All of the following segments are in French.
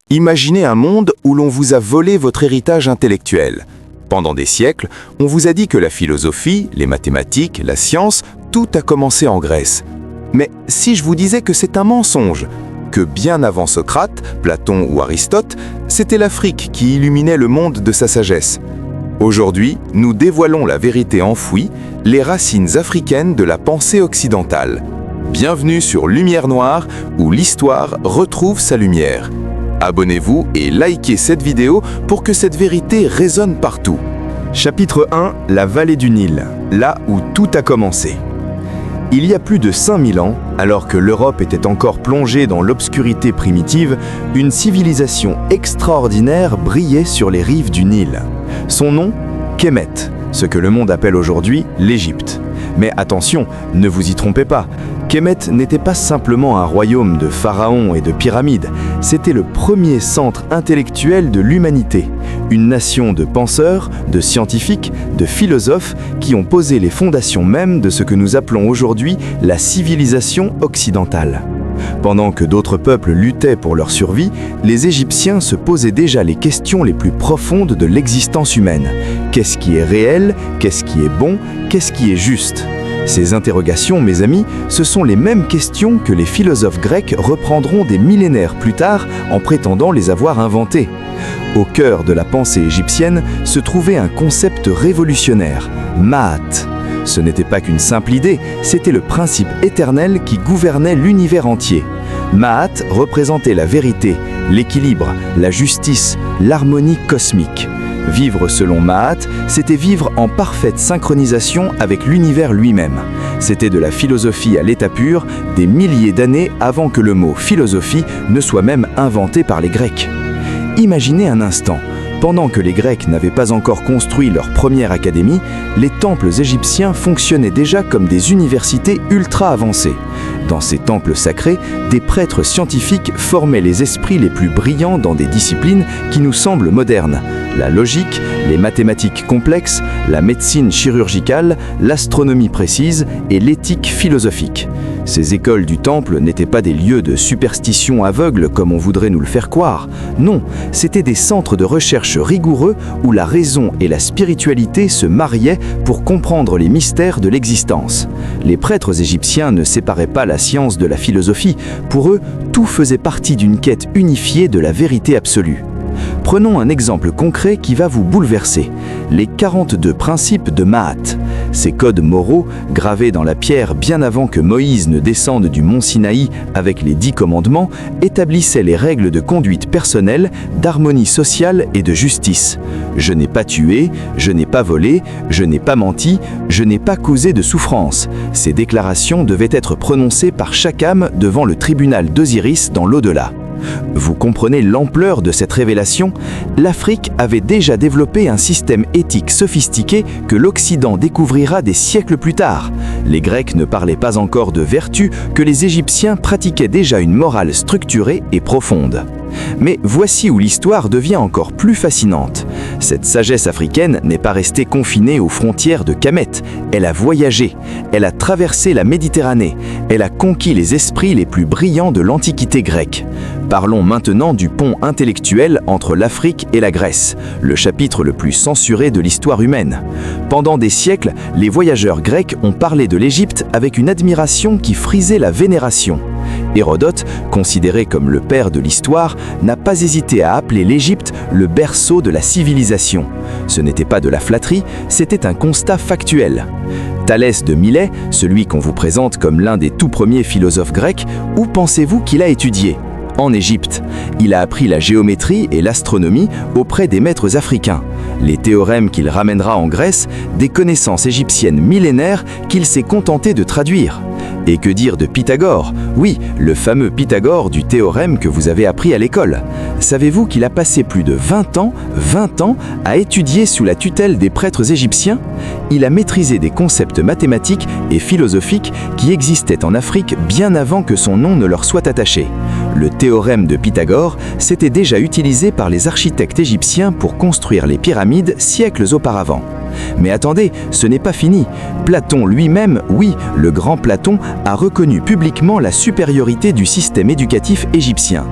Imaginez un monde où l'on vous a volé votre héritage intellectuel. Pendant des siècles, on vous a dit que la philosophie, les mathématiques, la science, tout a commencé en Grèce. Mais si je vous disais que c'est un mensonge, que bien avant Socrate, Platon ou Aristote, c'était l'Afrique qui illuminait le monde de sa sagesse. Aujourd'hui, nous dévoilons la vérité enfouie, les racines africaines de la pensée occidentale. Bienvenue sur Lumière Noire, où l'histoire retrouve sa lumière. Abonnez-vous et likez cette vidéo pour que cette vérité résonne partout. Chapitre 1, la vallée du Nil, là où tout a commencé. Il y a plus de 5000 ans, alors que l'Europe était encore plongée dans l'obscurité primitive, une civilisation extraordinaire brillait sur les rives du Nil. Son nom, Kémet, ce que le monde appelle aujourd'hui l'Égypte. Mais attention, ne vous y trompez pas, Kémet n'était pas simplement un royaume de pharaons et de pyramides, c'était le premier centre intellectuel de l'humanité, une nation de penseurs, de scientifiques, de philosophes qui ont posé les fondations mêmes de ce que nous appelons aujourd'hui la civilisation occidentale. Pendant que d'autres peuples luttaient pour leur survie, les Égyptiens se posaient déjà les questions les plus profondes de l'existence humaine. Qu'est-ce qui est réel? Qu'est-ce qui est bon? Qu'est-ce qui est juste? Ces interrogations, mes amis, ce sont les mêmes questions que les philosophes grecs reprendront des millénaires plus tard en prétendant les avoir inventées. Au cœur de la pensée égyptienne se trouvait un concept révolutionnaire, Maat. Ce n'était pas qu'une simple idée, c'était le principe éternel qui gouvernait l'univers entier. Maat représentait la vérité, l'équilibre, la justice, l'harmonie cosmique. Vivre selon Maat, c'était vivre en parfaite synchronisation avec l'univers lui-même. C'était de la philosophie à l'état pur, des milliers d'années avant que le mot philosophie ne soit même inventé par les Grecs. Imaginez un instant, pendant que les Grecs n'avaient pas encore construit leur première académie, les temples égyptiens fonctionnaient déjà comme des universités ultra avancées. Dans ces temples sacrés, des prêtres scientifiques formaient les esprits les plus brillants dans des disciplines qui nous semblent modernes. La logique, les mathématiques complexes, la médecine chirurgicale, l'astronomie précise et l'éthique philosophique. Ces écoles du temple n'étaient pas des lieux de superstition aveugle comme on voudrait nous le faire croire. Non, c'étaient des centres de recherche rigoureux où la raison et la spiritualité se mariaient pour comprendre les mystères de l'existence. Les prêtres égyptiens ne séparaient pas la science de la philosophie. Pour eux, tout faisait partie d'une quête unifiée de la vérité absolue. Prenons un exemple concret qui va vous bouleverser, les 42 principes de Maat. Ces codes moraux, gravés dans la pierre bien avant que Moïse ne descende du mont Sinaï avec les 10 commandements, établissaient les règles de conduite personnelle, d'harmonie sociale et de justice. Je n'ai pas tué, je n'ai pas volé, je n'ai pas menti, je n'ai pas causé de souffrance. Ces déclarations devaient être prononcées par chaque âme devant le tribunal d'Osiris dans l'au-delà. Vous comprenez l'ampleur de cette révélation? L'Afrique avait déjà développé un système éthique sophistiqué que l'Occident découvrira des siècles plus tard. Les Grecs ne parlaient pas encore de vertu que les Égyptiens pratiquaient déjà une morale structurée et profonde. Mais voici où l'histoire devient encore plus fascinante. Cette sagesse africaine n'est pas restée confinée aux frontières de Kémet. Elle a voyagé, elle a traversé la Méditerranée, elle a conquis les esprits les plus brillants de l'Antiquité grecque. Parlons maintenant du pont intellectuel entre l'Afrique et la Grèce, le chapitre le plus censuré de l'histoire humaine. Pendant des siècles, les voyageurs grecs ont parlé de l'Égypte avec une admiration qui frisait la vénération. Hérodote, considéré comme le père de l'histoire, n'a pas hésité à appeler l'Égypte le berceau de la civilisation. Ce n'était pas de la flatterie, c'était un constat factuel. Thalès de Milet, celui qu'on vous présente comme l'un des tout premiers philosophes grecs, où pensez-vous qu'il a étudié ? En Égypte. Il a appris la géométrie et l'astronomie auprès des maîtres africains. Les théorèmes qu'il ramènera en Grèce, des connaissances égyptiennes millénaires qu'il s'est contenté de traduire. Et que dire de Pythagore? Oui, le fameux Pythagore du théorème que vous avez appris à l'école. Savez-vous qu'il a passé plus de 20 ans à étudier sous la tutelle des prêtres égyptiens? Il a maîtrisé des concepts mathématiques et philosophiques qui existaient en Afrique bien avant que son nom ne leur soit attaché. Le théorème de Pythagore s'était déjà utilisé par les architectes égyptiens pour construire les pyramides siècles auparavant. Mais attendez, ce n'est pas fini. Platon lui-même, oui, le grand Platon, a reconnu publiquement la supériorité du système éducatif égyptien.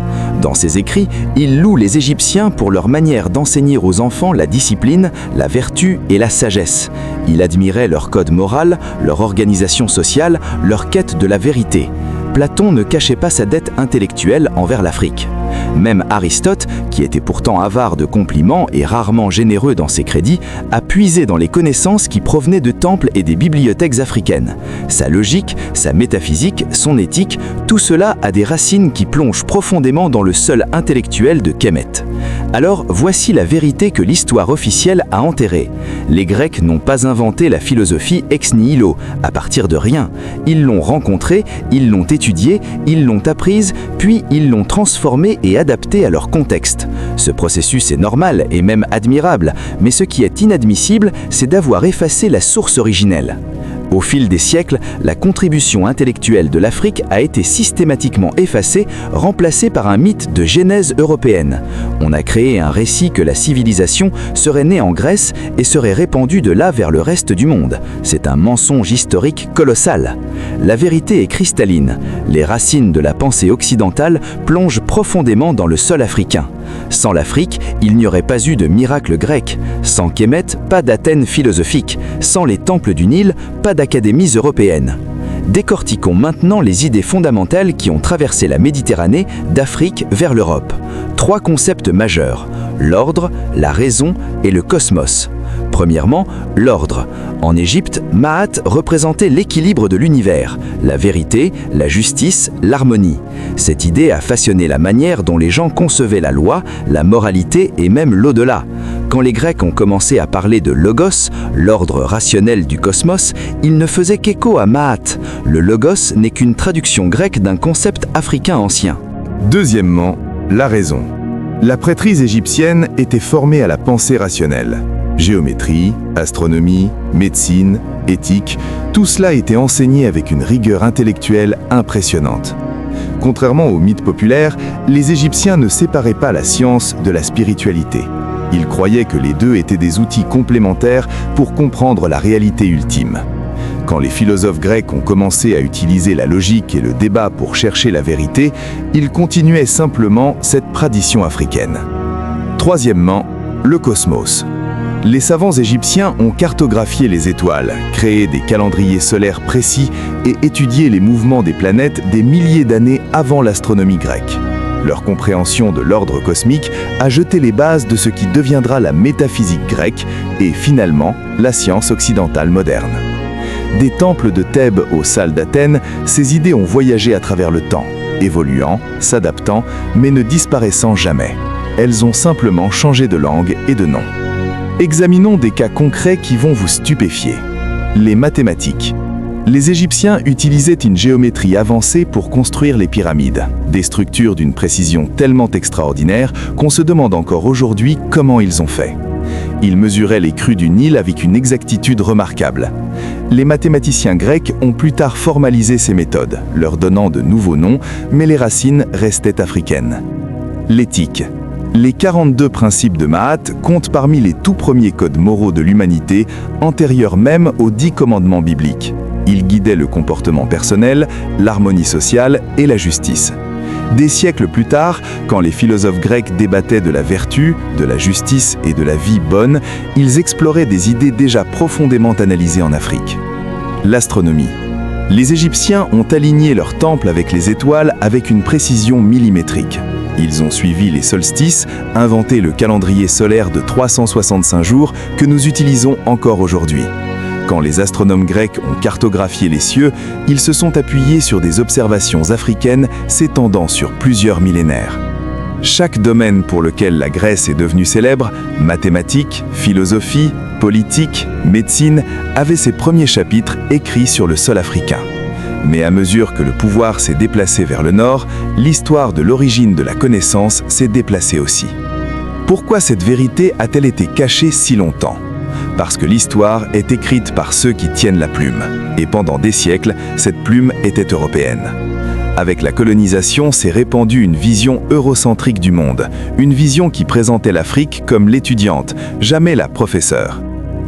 Dans ses écrits, il loue les Égyptiens pour leur manière d'enseigner aux enfants la discipline, la vertu et la sagesse. Il admirait leur code moral, leur organisation sociale, leur quête de la vérité. Platon ne cachait pas sa dette intellectuelle envers l'Afrique. Même Aristote, qui était pourtant avare de compliments et rarement généreux dans ses crédits, a puisé dans les connaissances qui provenaient de temples et des bibliothèques africaines. Sa logique, sa métaphysique, son éthique, tout cela a des racines qui plongent profondément dans le sol intellectuel de Kemet. Alors, voici la vérité que l'histoire officielle a enterrée. Les Grecs n'ont pas inventé la philosophie ex nihilo, à partir de rien. Ils l'ont rencontrée, ils l'ont étudiée, ils l'ont apprise, puis ils l'ont transformée et adaptée à leur contexte. Ce processus est normal et même admirable, mais ce qui est inadmissible, c'est d'avoir effacé la source originelle. Au fil des siècles, la contribution intellectuelle de l'Afrique a été systématiquement effacée, remplacée par un mythe de genèse européenne. On a créé un récit que la civilisation serait née en Grèce et serait répandue de là vers le reste du monde. C'est un mensonge historique colossal. La vérité est cristalline. Les racines de la pensée occidentale plongent profondément dans le sol africain. Sans l'Afrique, il n'y aurait pas eu de miracle grec. Sans Kemet, pas d'Athènes philosophiques. Sans les temples du Nil, pas d'académies européennes. Décortiquons maintenant les idées fondamentales qui ont traversé la Méditerranée, d'Afrique vers l'Europe. 3 concepts majeurs: l'ordre, la raison et le cosmos. Premièrement, l'ordre. En Égypte, Maat représentait l'équilibre de l'univers, la vérité, la justice, l'harmonie. Cette idée a façonné la manière dont les gens concevaient la loi, la moralité et même l'au-delà. Quand les Grecs ont commencé à parler de logos, l'ordre rationnel du cosmos, ils ne faisaient qu'écho à Maat. Le logos n'est qu'une traduction grecque d'un concept africain ancien. Deuxièmement, la raison. La prêtrise égyptienne était formée à la pensée rationnelle. Géométrie, astronomie, médecine, éthique, tout cela était enseigné avec une rigueur intellectuelle impressionnante. Contrairement aux mythes populaires, les Égyptiens ne séparaient pas la science de la spiritualité. Ils croyaient que les deux étaient des outils complémentaires pour comprendre la réalité ultime. Quand les philosophes grecs ont commencé à utiliser la logique et le débat pour chercher la vérité, ils continuaient simplement cette tradition africaine. Troisièmement, le cosmos. Les savants égyptiens ont cartographié les étoiles, créé des calendriers solaires précis et étudié les mouvements des planètes des milliers d'années avant l'astronomie grecque. Leur compréhension de l'ordre cosmique a jeté les bases de ce qui deviendra la métaphysique grecque et finalement la science occidentale moderne. Des temples de Thèbes aux salles d'Athènes, ces idées ont voyagé à travers le temps, évoluant, s'adaptant, mais ne disparaissant jamais. Elles ont simplement changé de langue et de nom. Examinons des cas concrets qui vont vous stupéfier. Les mathématiques. Les Égyptiens utilisaient une géométrie avancée pour construire les pyramides, des structures d'une précision tellement extraordinaire qu'on se demande encore aujourd'hui comment ils ont fait. Ils mesuraient les crues du Nil avec une exactitude remarquable. Les mathématiciens grecs ont plus tard formalisé ces méthodes, leur donnant de nouveaux noms, mais les racines restaient africaines. L'éthique. Les 42 principes de Maat comptent parmi les tout premiers codes moraux de l'humanité, antérieurs même aux 10 commandements bibliques. Ils guidaient le comportement personnel, l'harmonie sociale et la justice. Des siècles plus tard, quand les philosophes grecs débattaient de la vertu, de la justice et de la vie bonne, ils exploraient des idées déjà profondément analysées en Afrique. L'astronomie. Les Égyptiens ont aligné leurs temples avec les étoiles avec une précision millimétrique. Ils ont suivi les solstices, inventé le calendrier solaire de 365 jours que nous utilisons encore aujourd'hui. Quand les astronomes grecs ont cartographié les cieux, ils se sont appuyés sur des observations africaines s'étendant sur plusieurs millénaires. Chaque domaine pour lequel la Grèce est devenue célèbre, mathématiques, philosophie, politique, médecine, avait ses premiers chapitres écrits sur le sol africain. Mais à mesure que le pouvoir s'est déplacé vers le nord, l'histoire de l'origine de la connaissance s'est déplacée aussi. Pourquoi cette vérité a-t-elle été cachée si longtemps ? Parce que l'histoire est écrite par ceux qui tiennent la plume. Et pendant des siècles, cette plume était européenne. Avec la colonisation s'est répandue une vision eurocentrique du monde, une vision qui présentait l'Afrique comme l'étudiante, jamais la professeure.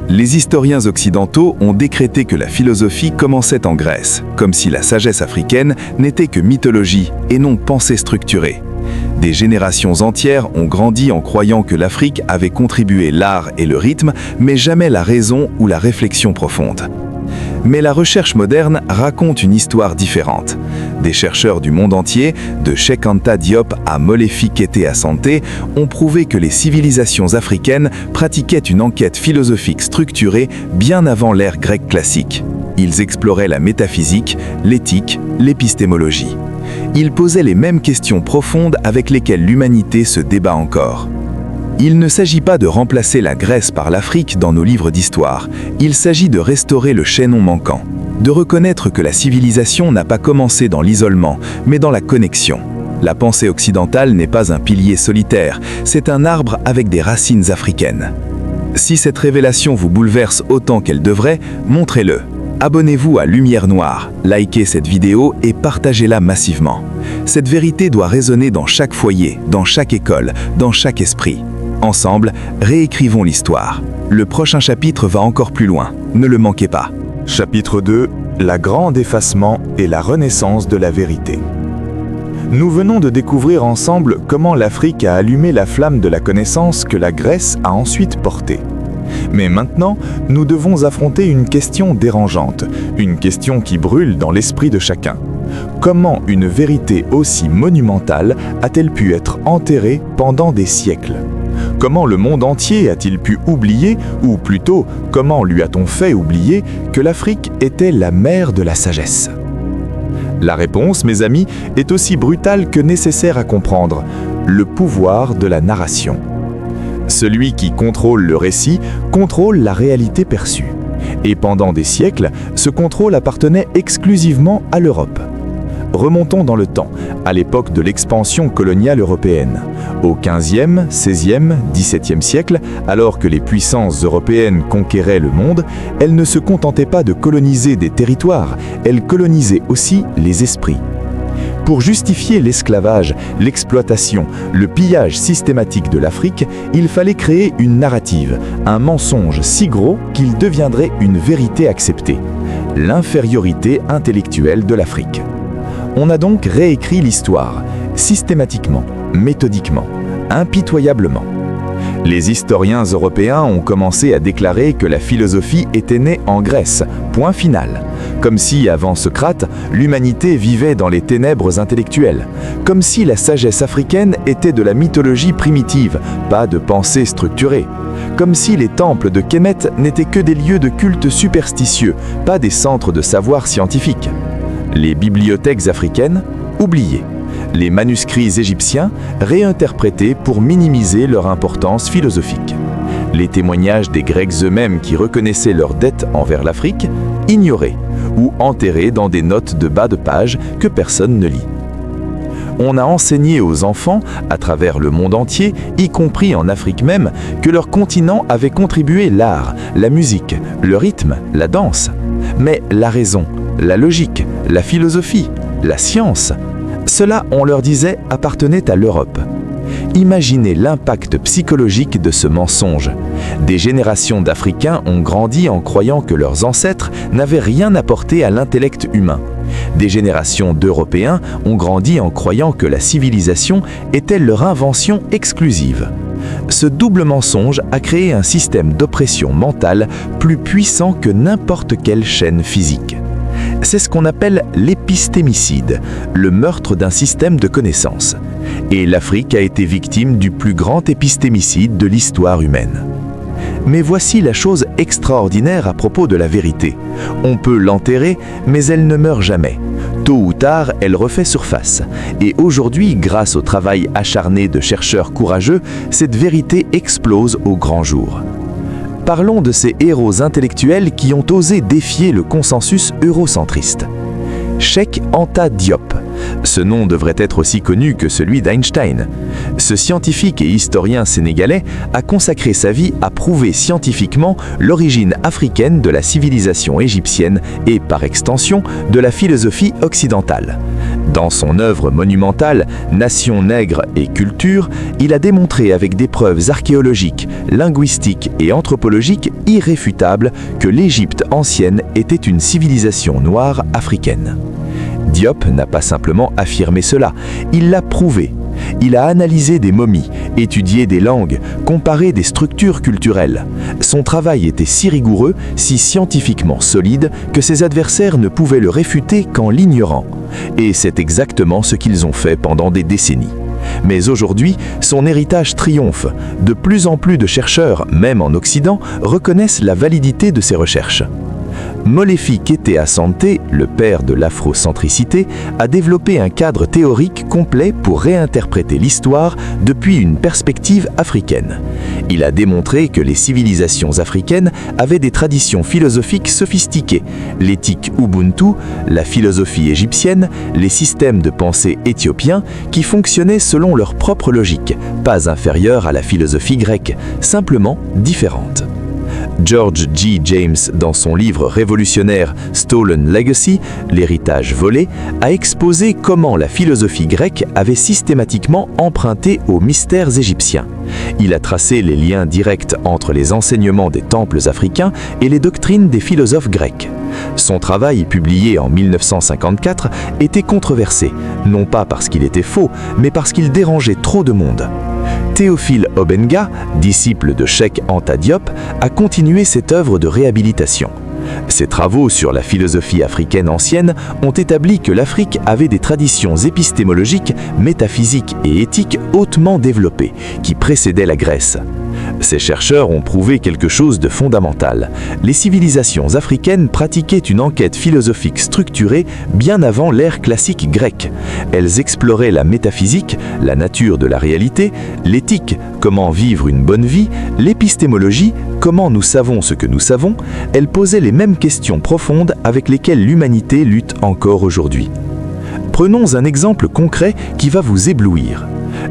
Les historiens occidentaux ont décrété que la philosophie commençait en Grèce, comme si la sagesse africaine n'était que mythologie et non pensée structurée. Des générations entières ont grandi en croyant que l'Afrique avait contribué l'art et le rythme, mais jamais la raison ou la réflexion profonde. Mais la recherche moderne raconte une histoire différente. Des chercheurs du monde entier, de Cheikh Anta Diop à Molefi Kete Asante, ont prouvé que les civilisations africaines pratiquaient une enquête philosophique structurée bien avant l'ère grecque classique. Ils exploraient la métaphysique, l'éthique, l'épistémologie. Ils posaient les mêmes questions profondes avec lesquelles l'humanité se débat encore. Il ne s'agit pas de remplacer la Grèce par l'Afrique dans nos livres d'histoire, il s'agit de restaurer le chaînon manquant, de reconnaître que la civilisation n'a pas commencé dans l'isolement, mais dans la connexion. La pensée occidentale n'est pas un pilier solitaire, c'est un arbre avec des racines africaines. Si cette révélation vous bouleverse autant qu'elle devrait, montrez-le. Abonnez-vous à Lumière Noire, likez cette vidéo et partagez-la massivement. Cette vérité doit résonner dans chaque foyer, dans chaque école, dans chaque esprit. Ensemble, réécrivons l'histoire. Le prochain chapitre va encore plus loin, ne le manquez pas. Chapitre 2, la grande effacement et la renaissance de la vérité. Nous venons de découvrir ensemble comment l'Afrique a allumé la flamme de la connaissance que la Grèce a ensuite portée. Mais maintenant, nous devons affronter une question dérangeante, une question qui brûle dans l'esprit de chacun. Comment une vérité aussi monumentale a-t-elle pu être enterrée pendant des siècles ? Comment le monde entier a-t-il pu oublier, ou plutôt, comment lui a-t-on fait oublier que l'Afrique était la mère de la sagesse ? La réponse, mes amis, est aussi brutale que nécessaire à comprendre. Le pouvoir de la narration. Celui qui contrôle le récit contrôle la réalité perçue. Et pendant des siècles, ce contrôle appartenait exclusivement à l'Europe. Remontons dans le temps, à l'époque de l'expansion coloniale européenne. Au XVe, XVIe, XVIIe siècle, alors que les puissances européennes conquéraient le monde, elles ne se contentaient pas de coloniser des territoires, elles colonisaient aussi les esprits. Pour justifier l'esclavage, l'exploitation, le pillage systématique de l'Afrique, il fallait créer une narrative, un mensonge si gros qu'il deviendrait une vérité acceptée. L'infériorité intellectuelle de l'Afrique. On a donc réécrit l'histoire, systématiquement, méthodiquement, impitoyablement. Les historiens européens ont commencé à déclarer que la philosophie était née en Grèce, point final. Comme si, avant Socrate, l'humanité vivait dans les ténèbres intellectuelles. Comme si la sagesse africaine était de la mythologie primitive, pas de pensée structurée. Comme si les temples de Kémet n'étaient que des lieux de culte superstitieux, pas des centres de savoir scientifique. Les bibliothèques africaines, oubliées. Les manuscrits égyptiens, réinterprétés pour minimiser leur importance philosophique. Les témoignages des Grecs eux-mêmes qui reconnaissaient leur dette envers l'Afrique, ignorés ou enterrés dans des notes de bas de page que personne ne lit. On a enseigné aux enfants, à travers le monde entier, y compris en Afrique même, que leur continent avait contribué l'art, la musique, le rythme, la danse. Mais la raison, la logique, la philosophie, la science, cela, on leur disait, appartenait à l'Europe. Imaginez l'impact psychologique de ce mensonge. Des générations d'Africains ont grandi en croyant que leurs ancêtres n'avaient rien apporté à l'intellect humain. Des générations d'Européens ont grandi en croyant que la civilisation était leur invention exclusive. Ce double mensonge a créé un système d'oppression mentale plus puissant que n'importe quelle chaîne physique. C'est ce qu'on appelle l'épistémicide, le meurtre d'un système de connaissances. Et l'Afrique a été victime du plus grand épistémicide de l'histoire humaine. Mais voici la chose extraordinaire à propos de la vérité. On peut l'enterrer, mais elle ne meurt jamais. Tôt ou tard, elle refait surface. Et aujourd'hui, grâce au travail acharné de chercheurs courageux, cette vérité explose au grand jour. Parlons de ces héros intellectuels qui ont osé défier le consensus eurocentriste. Cheikh Anta Diop. Ce nom devrait être aussi connu que celui d'Einstein. Ce scientifique et historien sénégalais a consacré sa vie à prouver scientifiquement l'origine africaine de la civilisation égyptienne et, par extension, de la philosophie occidentale. Dans son œuvre monumentale « Nation, nègre et culture », il a démontré avec des preuves archéologiques, linguistiques et anthropologiques irréfutables que l'Égypte ancienne était une civilisation noire africaine. Diop n'a pas simplement affirmé cela, il l'a prouvé. Il a analysé des momies, étudié des langues, comparé des structures culturelles. Son travail était si rigoureux, si scientifiquement solide, que ses adversaires ne pouvaient le réfuter qu'en l'ignorant. Et c'est exactement ce qu'ils ont fait pendant des décennies. Mais aujourd'hui, son héritage triomphe. De plus en plus de chercheurs, même en Occident, reconnaissent la validité de ses recherches. Molefi Kete Asante, le père de l'afrocentricité, a développé un cadre théorique complet pour réinterpréter l'histoire depuis une perspective africaine. Il a démontré que les civilisations africaines avaient des traditions philosophiques sophistiquées, l'éthique Ubuntu, la philosophie égyptienne, les systèmes de pensée éthiopiens qui fonctionnaient selon leur propre logique, pas inférieure à la philosophie grecque, simplement différente. George G. James, dans son livre révolutionnaire Stolen Legacy, l'héritage volé, a exposé comment la philosophie grecque avait systématiquement emprunté aux mystères égyptiens. Il a tracé les liens directs entre les enseignements des temples africains et les doctrines des philosophes grecs. Son travail, publié en 1954, était controversé, non pas parce qu'il était faux, mais parce qu'il dérangeait trop de monde. Théophile Obenga, disciple de Cheikh Anta Diop, a continué cette œuvre de réhabilitation. Ses travaux sur la philosophie africaine ancienne ont établi que l'Afrique avait des traditions épistémologiques, métaphysiques et éthiques hautement développées, qui précédaient la Grèce. Ces chercheurs ont prouvé quelque chose de fondamental. Les civilisations africaines pratiquaient une enquête philosophique structurée bien avant l'ère classique grecque. Elles exploraient la métaphysique, la nature de la réalité, l'éthique, comment vivre une bonne vie, l'épistémologie, comment nous savons ce que nous savons. Elles posaient les mêmes questions profondes avec lesquelles l'humanité lutte encore aujourd'hui. Prenons un exemple concret qui va vous éblouir.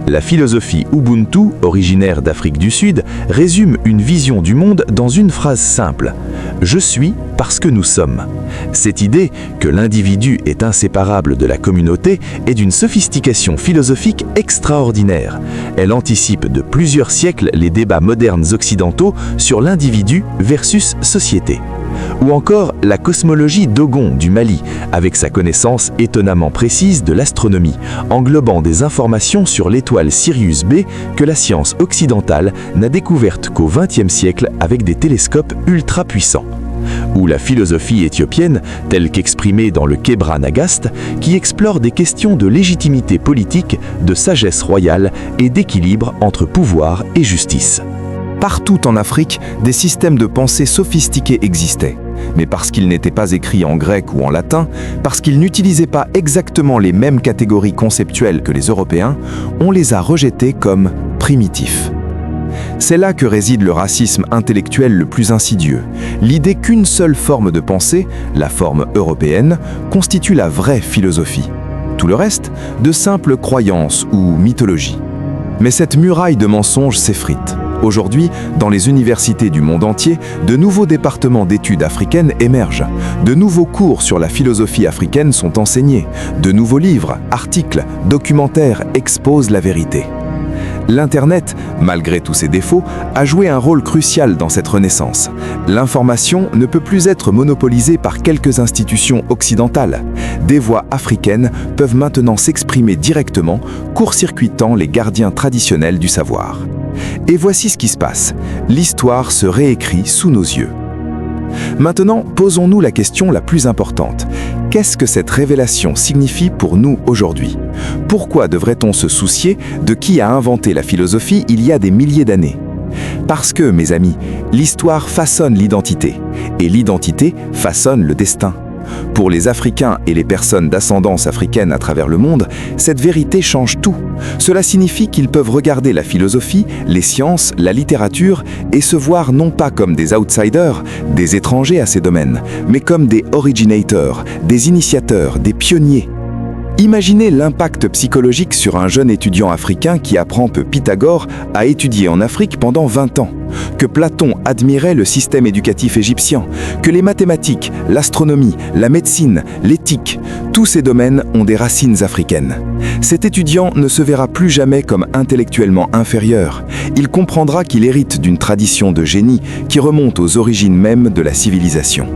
La philosophie Ubuntu, originaire d'Afrique du Sud, résume une vision du monde dans une phrase simple. « Je suis parce que nous sommes ». Cette idée que l'individu est inséparable de la communauté est d'une sophistication philosophique extraordinaire. Elle anticipe de plusieurs siècles les débats modernes occidentaux sur l'individu versus société. Ou encore la cosmologie Dogon du Mali, avec sa connaissance étonnamment précise de l'astronomie, englobant des informations sur l'étoile Sirius B que la science occidentale n'a découverte qu'au XXe siècle avec des télescopes ultra puissants. Ou la philosophie éthiopienne, telle qu'exprimée dans le Kebra Nagast, qui explore des questions de légitimité politique, de sagesse royale et d'équilibre entre pouvoir et justice. Partout en Afrique, des systèmes de pensée sophistiqués existaient. Mais parce qu'ils n'étaient pas écrits en grec ou en latin, parce qu'ils n'utilisaient pas exactement les mêmes catégories conceptuelles que les Européens, on les a rejetés comme primitifs. C'est là que réside le racisme intellectuel le plus insidieux. L'idée qu'une seule forme de pensée, la forme européenne, constitue la vraie philosophie. Tout le reste, de simples croyances ou mythologies. Mais cette muraille de mensonges s'effrite. Aujourd'hui, dans les universités du monde entier, de nouveaux départements d'études africaines émergent. De nouveaux cours sur la philosophie africaine sont enseignés. De nouveaux livres, articles, documentaires exposent la vérité. L'Internet, malgré tous ses défauts, a joué un rôle crucial dans cette renaissance. L'information ne peut plus être monopolisée par quelques institutions occidentales. Des voix africaines peuvent maintenant s'exprimer directement, court-circuitant les gardiens traditionnels du savoir. Et voici ce qui se passe. L'histoire se réécrit sous nos yeux. Maintenant, posons-nous la question la plus importante. Qu'est-ce que cette révélation signifie pour nous aujourd'hui? Pourquoi devrait-on se soucier de qui a inventé la philosophie il y a des milliers d'années? Parce que, mes amis, l'histoire façonne l'identité, et l'identité façonne le destin. Pour les Africains et les personnes d'ascendance africaine à travers le monde, cette vérité change tout. Cela signifie qu'ils peuvent regarder la philosophie, les sciences, la littérature et se voir non pas comme des outsiders, des étrangers à ces domaines, mais comme des originators, des initiateurs, des pionniers. Imaginez l'impact psychologique sur un jeune étudiant africain qui apprend que Pythagore a étudié en Afrique pendant 20 ans, que Platon admirait le système éducatif égyptien, que les mathématiques, l'astronomie, la médecine, l'éthique, tous ces domaines ont des racines africaines. Cet étudiant ne se verra plus jamais comme intellectuellement inférieur. Il comprendra qu'il hérite d'une tradition de génie qui remonte aux origines mêmes de la civilisation.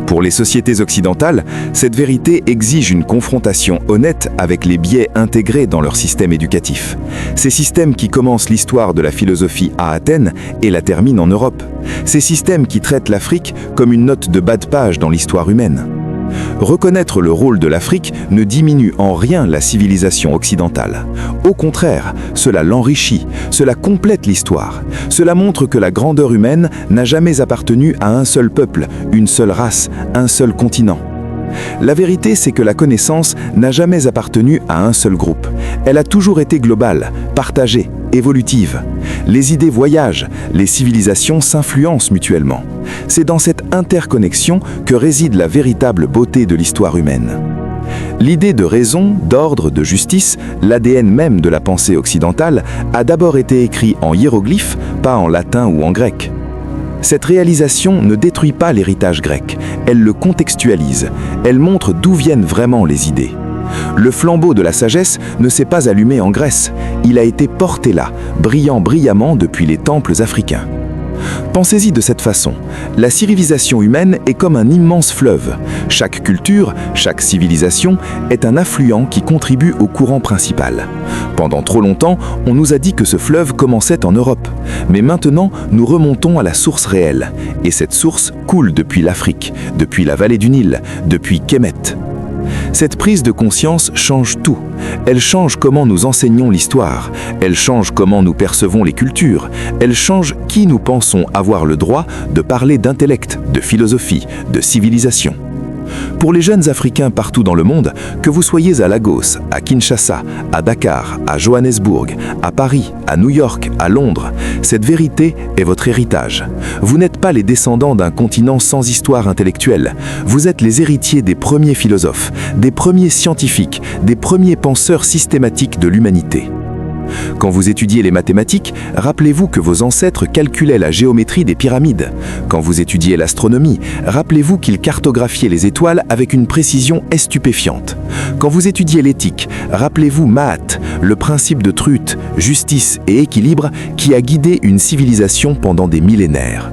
Pour les sociétés occidentales, cette vérité exige une confrontation honnête avec les biais intégrés dans leur système éducatif. Ces systèmes qui commencent l'histoire de la philosophie à Athènes et la terminent en Europe. Ces systèmes qui traitent l'Afrique comme une note de bas de page dans l'histoire humaine. Reconnaître le rôle de l'Afrique ne diminue en rien la civilisation occidentale. Au contraire, cela l'enrichit, cela complète l'histoire. Cela montre que la grandeur humaine n'a jamais appartenu à un seul peuple, une seule race, un seul continent. La vérité, c'est que la connaissance n'a jamais appartenu à un seul groupe. Elle a toujours été globale, partagée, évolutive. Les idées voyagent, les civilisations s'influencent mutuellement. C'est dans cette interconnexion que réside la véritable beauté de l'histoire humaine. L'idée de raison, d'ordre, de justice, l'ADN même de la pensée occidentale, a d'abord été écrite en hiéroglyphes, pas en latin ou en grec. Cette réalisation ne détruit pas l'héritage grec, elle le contextualise, elle montre d'où viennent vraiment les idées. Le flambeau de la sagesse ne s'est pas allumé en Grèce, il a été porté là, brillant brillamment depuis les temples africains. Pensez-y de cette façon, la civilisation humaine est comme un immense fleuve. Chaque culture, chaque civilisation est un affluent qui contribue au courant principal. Pendant trop longtemps, on nous a dit que ce fleuve commençait en Europe. Mais maintenant, nous remontons à la source réelle. Et cette source coule depuis l'Afrique, depuis la vallée du Nil, depuis Kemet. Cette prise de conscience change tout. Elle change comment nous enseignons l'histoire. Elle change comment nous percevons les cultures. Elle change qui nous pensons avoir le droit de parler d'intellect, de philosophie, de civilisation. Pour les jeunes Africains partout dans le monde, que vous soyez à Lagos, à Kinshasa, à Dakar, à Johannesburg, à Paris, à New York, à Londres, cette vérité est votre héritage. Vous n'êtes pas les descendants d'un continent sans histoire intellectuelle. Vous êtes les héritiers des premiers philosophes, des premiers scientifiques, des premiers penseurs systématiques de l'humanité. Quand vous étudiez les mathématiques, rappelez-vous que vos ancêtres calculaient la géométrie des pyramides. Quand vous étudiez l'astronomie, rappelez-vous qu'ils cartographiaient les étoiles avec une précision stupéfiante. Quand vous étudiez l'éthique, rappelez-vous Mahat, le principe de truth, justice et équilibre qui a guidé une civilisation pendant des millénaires.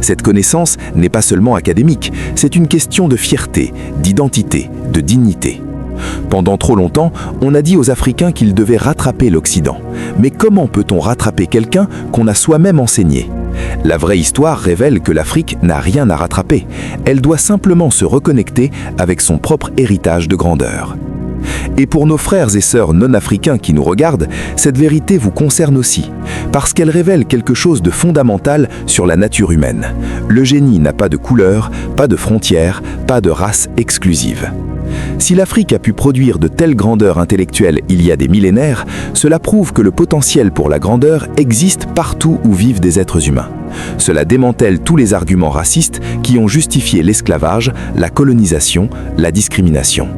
Cette connaissance n'est pas seulement académique, c'est une question de fierté, d'identité, de dignité. Pendant trop longtemps, on a dit aux Africains qu'ils devaient rattraper l'Occident. Mais comment peut-on rattraper quelqu'un qu'on a soi-même enseigné ? La vraie histoire révèle que l'Afrique n'a rien à rattraper. Elle doit simplement se reconnecter avec son propre héritage de grandeur. Et pour nos frères et sœurs non-africains qui nous regardent, cette vérité vous concerne aussi, parce qu'elle révèle quelque chose de fondamental sur la nature humaine. Le génie n'a pas de couleur, pas de frontières, pas de race exclusive. Si l'Afrique a pu produire de telles grandeurs intellectuelles il y a des millénaires, cela prouve que le potentiel pour la grandeur existe partout où vivent des êtres humains. Cela démantèle tous les arguments racistes qui ont justifié l'esclavage, la colonisation, la discrimination.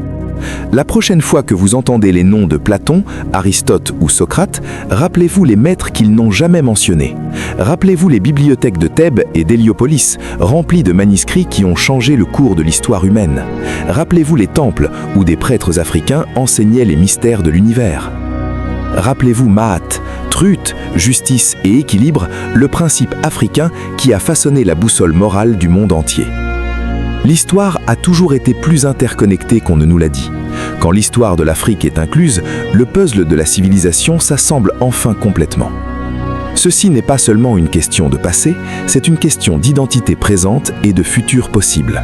La prochaine fois que vous entendez les noms de Platon, Aristote ou Socrate, rappelez-vous les maîtres qu'ils n'ont jamais mentionnés. Rappelez-vous les bibliothèques de Thèbes et d'Héliopolis, remplies de manuscrits qui ont changé le cours de l'histoire humaine. Rappelez-vous les temples où des prêtres africains enseignaient les mystères de l'univers. Rappelez-vous Mahat, truth, justice et équilibre, le principe africain qui a façonné la boussole morale du monde entier. L'histoire a toujours été plus interconnectée qu'on ne nous l'a dit. Quand l'histoire de l'Afrique est incluse, le puzzle de la civilisation s'assemble enfin complètement. Ceci n'est pas seulement une question de passé, c'est une question d'identité présente et de futur possible.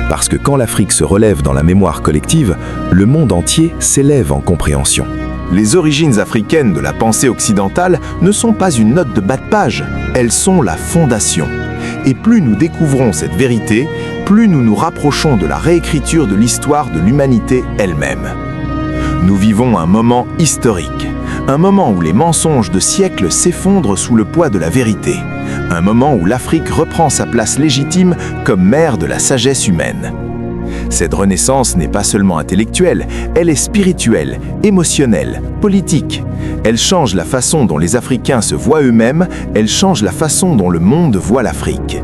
Parce que quand l'Afrique se relève dans la mémoire collective, le monde entier s'élève en compréhension. Les origines africaines de la pensée occidentale ne sont pas une note de bas de page, elles sont la fondation. Et plus nous découvrons cette vérité, plus nous nous rapprochons de la réécriture de l'histoire de l'humanité elle-même. Nous vivons un moment historique, un moment où les mensonges de siècles s'effondrent sous le poids de la vérité, un moment où l'Afrique reprend sa place légitime comme mère de la sagesse humaine. Cette renaissance n'est pas seulement intellectuelle, elle est spirituelle, émotionnelle, politique. Elle change la façon dont les Africains se voient eux-mêmes, elle change la façon dont le monde voit l'Afrique.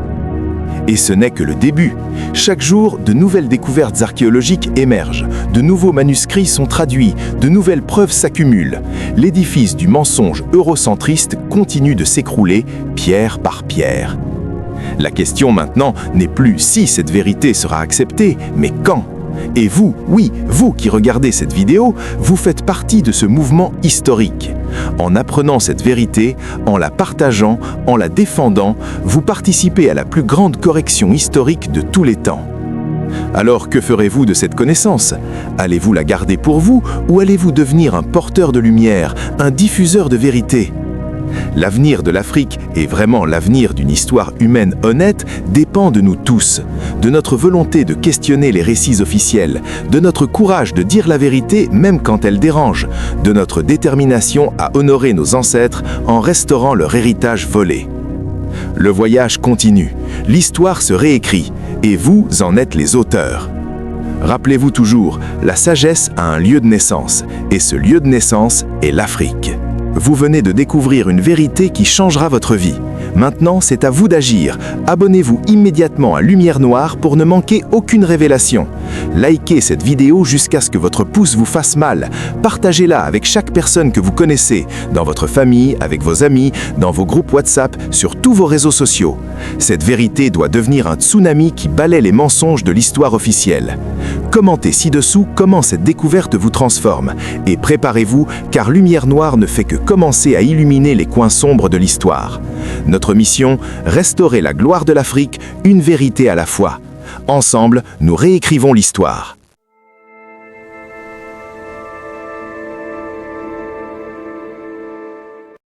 Et ce n'est que le début. Chaque jour, de nouvelles découvertes archéologiques émergent, de nouveaux manuscrits sont traduits, de nouvelles preuves s'accumulent. L'édifice du mensonge eurocentriste continue de s'écrouler, pierre par pierre. La question maintenant n'est plus si cette vérité sera acceptée, mais quand. Et vous, oui, vous qui regardez cette vidéo, vous faites partie de ce mouvement historique. En apprenant cette vérité, en la partageant, en la défendant, vous participez à la plus grande correction historique de tous les temps. Alors que ferez-vous de cette connaissance? Allez-vous la garder pour vous ou allez-vous devenir un porteur de lumière, un diffuseur de vérité? L'avenir de l'Afrique et vraiment l'avenir d'une histoire humaine honnête dépend de nous tous, de notre volonté de questionner les récits officiels, de notre courage de dire la vérité même quand elle dérange, de notre détermination à honorer nos ancêtres en restaurant leur héritage volé. Le voyage continue, l'histoire se réécrit et vous en êtes les auteurs. Rappelez-vous toujours, la sagesse a un lieu de naissance et ce lieu de naissance est l'Afrique. Vous venez de découvrir une vérité qui changera votre vie. Maintenant, c'est à vous d'agir. Abonnez-vous immédiatement à Lumière Noire pour ne manquer aucune révélation. Likez cette vidéo jusqu'à ce que votre pouce vous fasse mal. Partagez-la avec chaque personne que vous connaissez, dans votre famille, avec vos amis, dans vos groupes WhatsApp, sur tous vos réseaux sociaux. Cette vérité doit devenir un tsunami qui balaie les mensonges de l'histoire officielle. Commentez ci-dessous comment cette découverte vous transforme. Et préparez-vous, car Lumière Noire ne fait que commencer à illuminer les coins sombres de l'histoire. Notre mission, restaurer la gloire de l'Afrique, une vérité à la fois. Ensemble, nous réécrivons l'histoire.